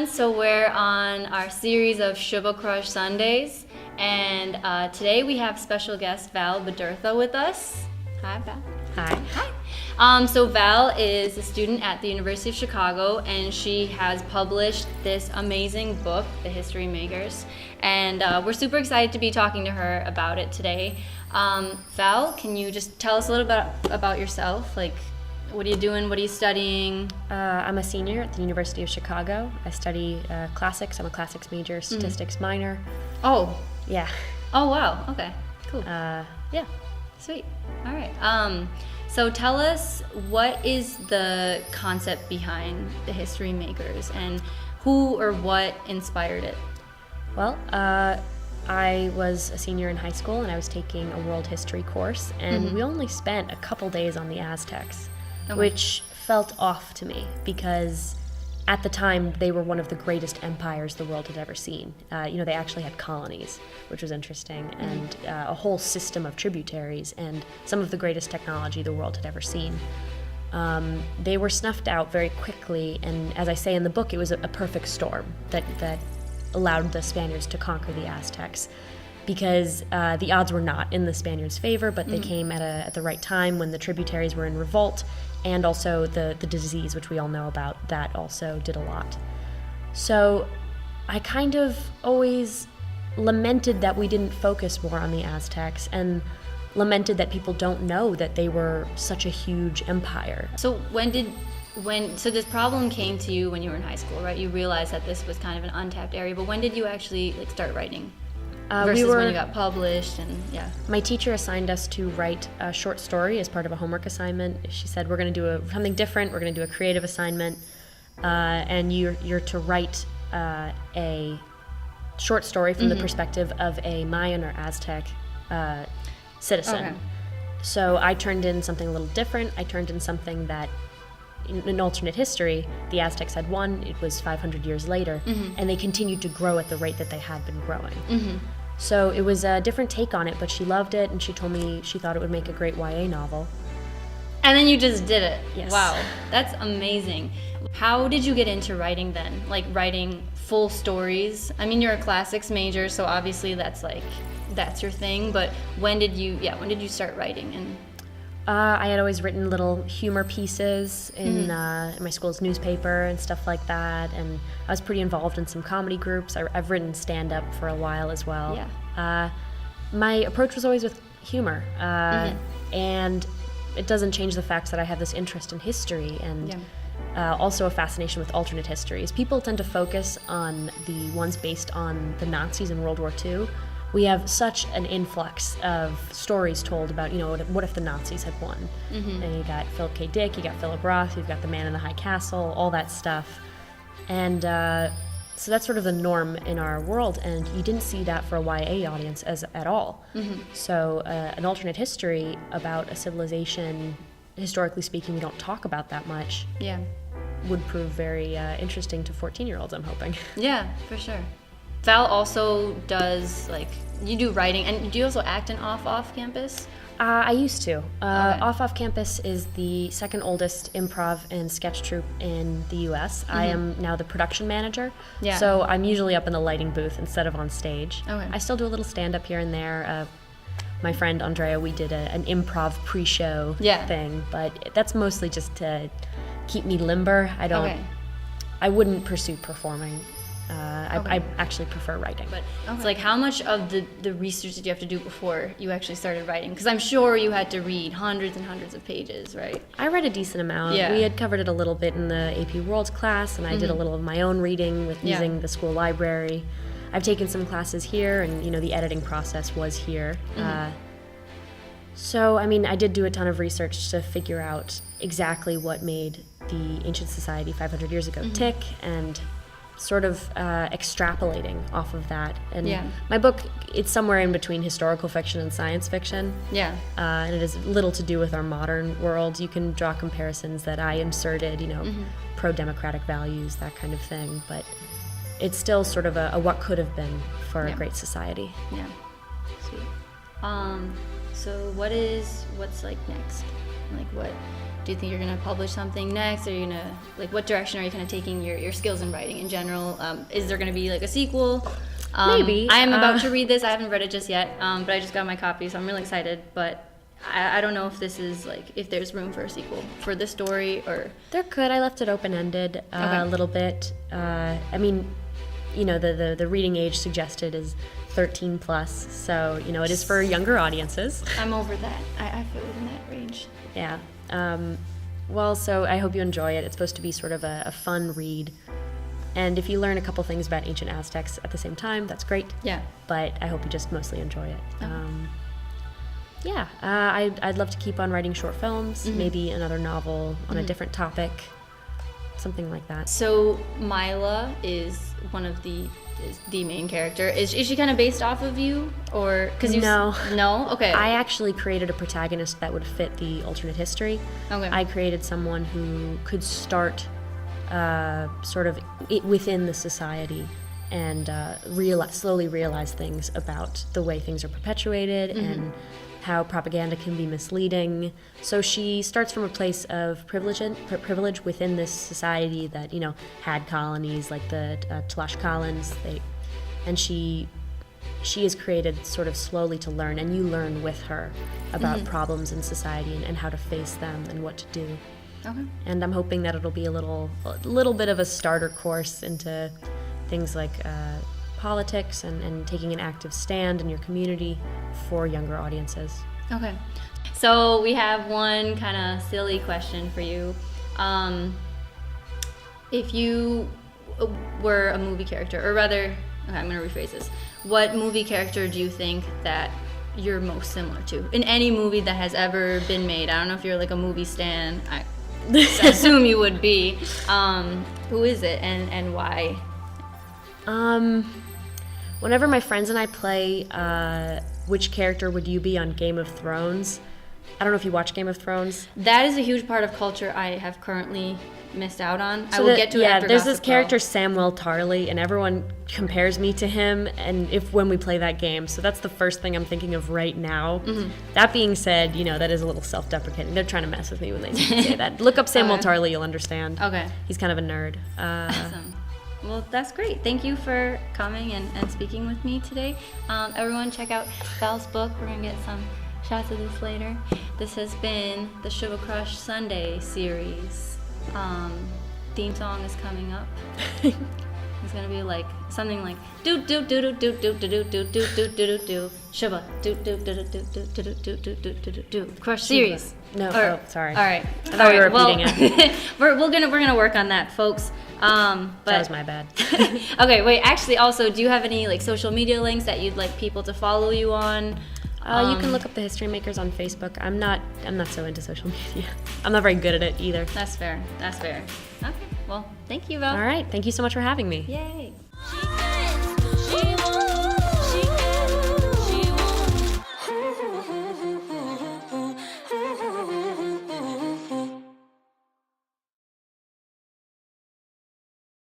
everyone. So we're on our series of Shuba Crush Sundays, and today we have special guest Val Bodurtha with us. Hi, Val. Hi. Hi. So Val is a student at the University of Chicago, and she has published this amazing book, The History Makers, and we're super excited to be talking to her about it today. Val, can you just tell us a little bit about yourself? Like, what are you doing? What are you studying? I'm a senior at the University of Chicago. I study classics. I'm a classics major, statistics minor. Oh. Yeah. Oh, wow. Okay. Cool. Yeah. Sweet. All right. So tell us, what is the concept behind the History Makers, and who or what inspired it? Well, I was a senior in high school, and I was taking a world history course, and we only spent a couple days on the Aztecs. Okay. Which felt off to me because at the time they were one of the greatest empires the world had ever seen. They actually had colonies, which was interesting, and a whole system of tributaries and some of the greatest technology the world had ever seen. They were snuffed out very quickly, and as I say in the book, it was a perfect storm that allowed the Spaniards to conquer the Aztecs. Because the odds were not in the Spaniards' favor, but they came at the right time when the tributaries were in revolt, and also the disease, which we all know about, that also did a lot. So I kind of always lamented that we didn't focus more on the Aztecs, and lamented that people don't know that they were such a huge empire. So so this problem came to you when you were in high school, right? You realized that this was kind of an untapped area, but when did you actually start writing? Versus when you got published, and yeah. My teacher assigned us to write a short story as part of a homework assignment. She said, we're going to do something different, we're going to do a creative assignment, and you're to write a short story from the perspective of a Mayan or Aztec citizen. Okay. So I turned in something a little different. I turned in something that, in alternate history, the Aztecs had won. It was 500 years later, and they continued to grow at the rate that they had been growing. So it was a different take on it, but she loved it, and she told me she thought it would make a great YA novel. And then you just did it. Yes. Wow, that's amazing. How did you get into writing then? Like writing full stories? I mean, you're a classics major, so obviously that's your thing, but when did you start writing? And I had always written little humor pieces in my school's newspaper and stuff like that, and I was pretty involved in some comedy groups. I've written stand-up for a while as well. Yeah. My approach was always with humor, and it doesn't change the fact that I have this interest in history and also a fascination with alternate histories. People tend to focus on the ones based on the Nazis in World War II. We have such an influx of stories told about, what if the Nazis had won? And you got Philip K. Dick, you got Philip Roth, you've got The Man in the High Castle, all that stuff. And so that's sort of the norm in our world, and you didn't see that for a YA audience at all. So an alternate history about a civilization, historically speaking, we don't talk about that much, would prove very interesting to 14-year-olds, I'm hoping. Yeah, for sure. Val also does, you do writing, and do you also act in off campus? I used to. Okay. Off campus is the second oldest improv and sketch troupe in the U.S. I am now the production manager, so I'm usually up in the lighting booth instead of on stage. Okay. I still do a little stand-up here and there. My friend Andrea, we did an improv pre-show thing, but that's mostly just to keep me limber. I wouldn't pursue performing. I actually prefer writing. But it's how much of the research did you have to do before you actually started writing? Because I'm sure you had to read hundreds and hundreds of pages, right? I read a decent amount. Yeah. We had covered it a little bit in the AP Worlds class, and I did a little of my own reading with using the school library. I've taken some classes here, and the editing process was here. So, I did do a ton of research to figure out exactly what made the ancient society 500 years ago tick, and sort of extrapolating off of that. And my book, it's somewhere in between historical fiction and science fiction. Yeah. And it has little to do with our modern world. You can draw comparisons that I inserted, pro-democratic values, that kind of thing. But it's still sort of a what could have been for a great society. Yeah. Sweet. So what's next? do you think you're gonna publish something next? Are you gonna, like, what direction are you kind of taking your skills in writing in general? Is there gonna be like a sequel? Maybe. I am about to read this. I haven't read it just yet, but I just got my copy, so I'm really excited. But I don't know if this is like, if there's room for a sequel for this story, or There could. I left it open-ended a little bit. I mean, you know, the reading age suggested is 13 plus, so, you know, it is for younger audiences. I'm over that. I feel in that range. Yeah. Well, so I hope you enjoy it. It's supposed to be sort of a fun read. And if you learn a couple things about ancient Aztecs at the same time, that's great. Yeah. But I hope you just mostly enjoy it. Okay. I'd love to keep on writing short films, maybe another novel on a different topic, something like that. So Mila is one of the main character. Is she kind of based off of you, or because you No. No? Okay. I actually created a protagonist that would fit the alternate history. Okay. I created someone who could start sort of within the society and slowly realize things about the way things are perpetuated and how propaganda can be misleading. So she starts from a place of privilege within this society that, you know, had colonies like the Tlaxcalans. And she is created sort of slowly to learn, and you learn with her about problems in society and how to face them and what to do. Okay. And I'm hoping that it'll be a little bit of a starter course into things like politics and taking an active stand in your community for younger audiences. Okay. So we have one kind of silly question for you. If you were a movie character, or rather, okay, I'm going to rephrase this. What movie character do you think that you're most similar to in any movie that has ever been made? I don't know if you're like a movie stan. I assume you would be. Who is it, and why? Whenever my friends and I play which character would you be on Game of Thrones, I don't know if you watch Game of Thrones. That is a huge part of culture I have currently missed out on. I will get to it after there's Gossip this character Girl. Samwell Tarly, and everyone compares me to him. And when we play that game, so that's the first thing I'm thinking of right now. That being said, you know, that is a little self-deprecating. They're trying to mess with me when they say that. Look up Samwell Tarly, you'll understand. Okay. He's kind of a nerd. Awesome. Well, that's great. Thank you for coming and speaking with me today. Everyone, check out Val's book. We're going to get some shots of this later. This has been the Shuba Crush Sunday series. Theme song is coming up. It's gonna be like something like do do do do do do do do do do do do Shuba do do do do do do do do do do do Crush series. No, sorry. All right. I thought we were repeating it. we're gonna work on that, folks. But that was my bad. Okay, wait. Actually, also, do you have any like social media links that you'd like people to follow you on? You can look up the History Makers on Facebook. I'm not so into social media. I'm not very good at it either. That's fair. Okay. Well, thank you, Val. All right. Thank you so much for having me. Yay.